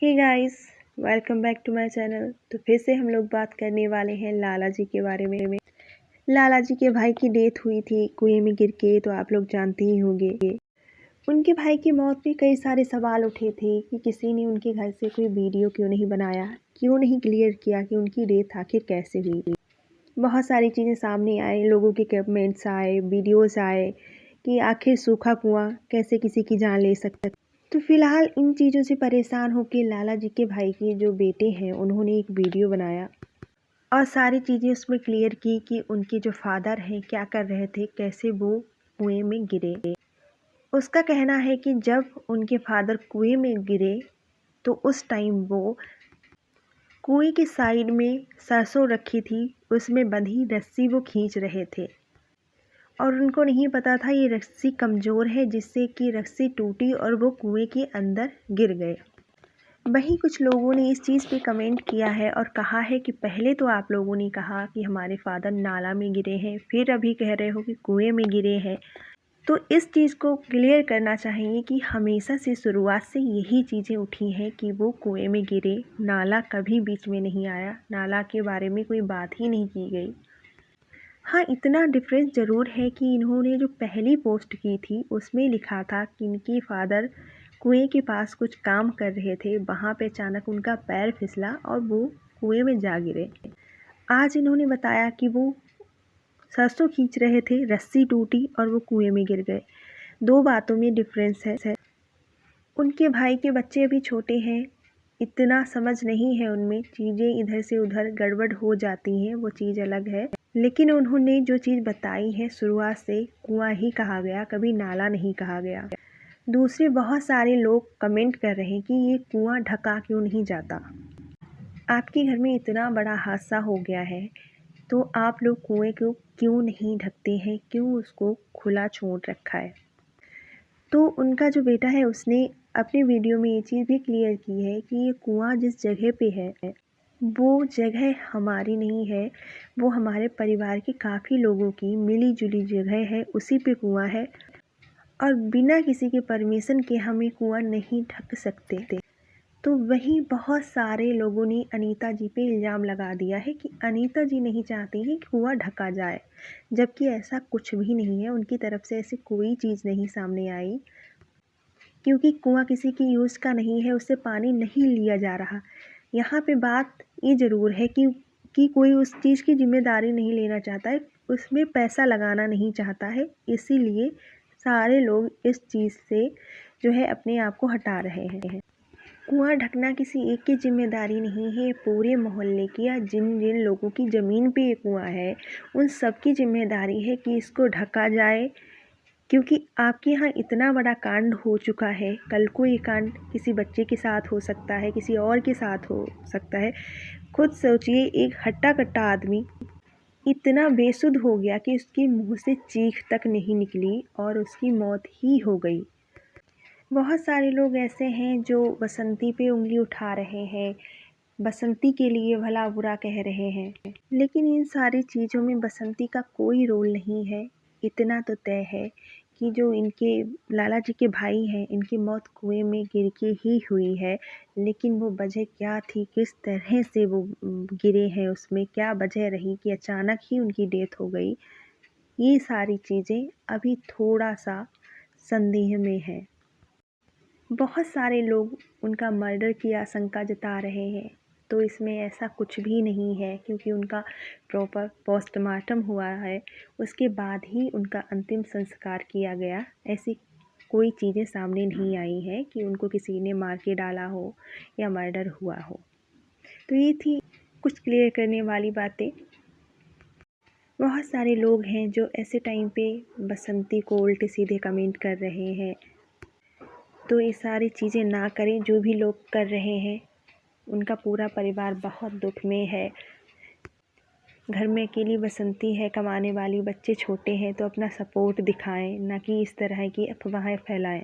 Hey guys, welcome back to my channel. तो फिर से हम लोग बात करने वाले हैं लाला जी के बारे में। लाला जी के भाई की डेथ हुई थी कुएं में गिर के, तो आप लोग जानते ही होंगे। उनके भाई की मौत पे कई सारे सवाल उठे थे कि किसी ने उनके घर से कोई वीडियो क्यों नहीं बनाया, क्यों नहीं क्लियर किया कि उनकी डेथ आखिर कैसे हुई। बहुत सारी चीज़ें सामने आए, लोगों के कमेंट्स आए, वीडियोज़ आए कि आखिर सूखा कुआं कैसे किसी की जान ले सकता। तो फिलहाल इन चीज़ों से परेशान होकर लाला जी के भाई के जो बेटे हैं उन्होंने एक वीडियो बनाया और सारी चीज़ें उसमें क्लियर की कि उनके जो फादर हैं क्या कर रहे थे, कैसे वो कुएं में गिरे। उसका कहना है कि जब उनके फादर कुएं में गिरे तो उस टाइम वो कुएं के साइड में सरसों रखी थी, उसमें बंधी रस्सी वो खींच रहे थे और उनको नहीं पता था ये रस्सी कमज़ोर है, जिससे कि रस्सी टूटी और वो कुएं के अंदर गिर गए। वहीं कुछ लोगों ने इस चीज़ पे कमेंट किया है और कहा है कि पहले तो आप लोगों ने कहा कि हमारे फादर नाला में गिरे हैं, फिर अभी कह रहे हो कि कुएं में गिरे हैं। तो इस चीज़ को क्लियर करना चाहिए कि हमेशा से शुरुआत से यही चीज़ें उठी हैं कि वो कुएं में गिरे, नाला कभी बीच में नहीं आया, नाला के बारे में कोई बात ही नहीं की गई। हाँ, इतना डिफरेंस ज़रूर है कि इन्होंने जो पहली पोस्ट की थी उसमें लिखा था कि इनके फादर कुएं के पास कुछ काम कर रहे थे, वहाँ पे अचानक उनका पैर फिसला और वो कुएं में जा गिरे। आज इन्होंने बताया कि वो सरसों खींच रहे थे, रस्सी टूटी और वो कुएं में गिर गए। दो बातों में डिफरेंस है। उनके भाई के बच्चे अभी छोटे हैं, इतना समझ नहीं है उनमें, चीज़ें इधर से उधर गड़बड़ हो जाती हैं, वो चीज़ अलग है। लेकिन उन्होंने जो चीज़ बताई है शुरुआत से कुआं ही कहा गया, कभी नाला नहीं कहा गया। दूसरे बहुत सारे लोग कमेंट कर रहे हैं कि ये कुआं ढका क्यों नहीं जाता। आपके घर में इतना बड़ा हादसा हो गया है तो आप लोग कुएं को क्यों नहीं ढकते हैं, क्यों उसको खुला छोड़ रखा है। तो उनका जो बेटा है उसने अपने वीडियो में ये चीज़ भी क्लियर की है कि ये कुआं जिस जगह पे है वो जगह हमारी नहीं है, वो हमारे परिवार के काफ़ी लोगों की मिली जुली जगह है, उसी पे कुआं है और बिना किसी के परमिशन के हम ये कुआं नहीं ढक सकते। तो वहीं बहुत सारे लोगों ने अनीता जी पे इल्ज़ाम लगा दिया है कि अनीता जी नहीं चाहती हैं कि कुआं ढका जाए, जबकि ऐसा कुछ भी नहीं है, उनकी तरफ से ऐसी कोई चीज़ नहीं सामने आई, क्योंकि कुआं किसी की यूज़ का नहीं है, उससे पानी नहीं लिया जा रहा। यहाँ पे बात ये ज़रूर है कि कोई उस चीज़ की जिम्मेदारी नहीं लेना चाहता है, उसमें पैसा लगाना नहीं चाहता है, इसीलिए सारे लोग इस चीज़ से जो है अपने आप को हटा रहे हैं। कुआं ढकना किसी एक की जिम्मेदारी नहीं है, पूरे मोहल्ले की या जिन जिन लोगों की ज़मीन पे ये कुआं है उन सब की जिम्मेदारी है कि इसको ढका जाए, क्योंकि आपके यहाँ इतना बड़ा कांड हो चुका है, कल को ये कांड किसी बच्चे के साथ हो सकता है, किसी और के साथ हो सकता है। खुद सोचिए, एक हट्टा कट्टा आदमी इतना बेसुध हो गया कि उसके मुंह से चीख तक नहीं निकली और उसकी मौत ही हो गई। बहुत सारे लोग ऐसे हैं जो बसंती पे उंगली उठा रहे हैं, बसंती के लिए भला बुरा कह रहे हैं, लेकिन इन सारी चीज़ों में बसंती का कोई रोल नहीं है। इतना तो तय है कि जो इनके लाला जी के भाई हैं, इनकी मौत कुएं में गिर के ही हुई है, लेकिन वो वजह क्या थी, किस तरह से वो गिरे हैं, उसमें क्या वजह रही कि अचानक ही उनकी डेथ हो गई, ये सारी चीज़ें अभी थोड़ा सा संदेह में है। बहुत सारे लोग उनका मर्डर की आशंका जता रहे हैं, तो इसमें ऐसा कुछ भी नहीं है, क्योंकि उनका प्रॉपर पोस्टमार्टम हुआ है, उसके बाद ही उनका अंतिम संस्कार किया गया। ऐसी कोई चीज़ें सामने नहीं आई हैं कि उनको किसी ने मार के डाला हो या मर्डर हुआ हो। तो ये थी कुछ क्लियर करने वाली बातें। बहुत सारे लोग हैं जो ऐसे टाइम पे बसंती को उल्टे सीधे कमेंट कर रहे हैं, तो ये सारी चीज़ें ना करें। जो भी लोग कर रहे हैं उनका पूरा परिवार बहुत दुख में है। घर में अकेली बसंती है, कमाने वाली, बच्चे छोटे हैं, तो अपना सपोर्ट दिखाएं, ना कि इस तरह की अफवाहें फैलाएं।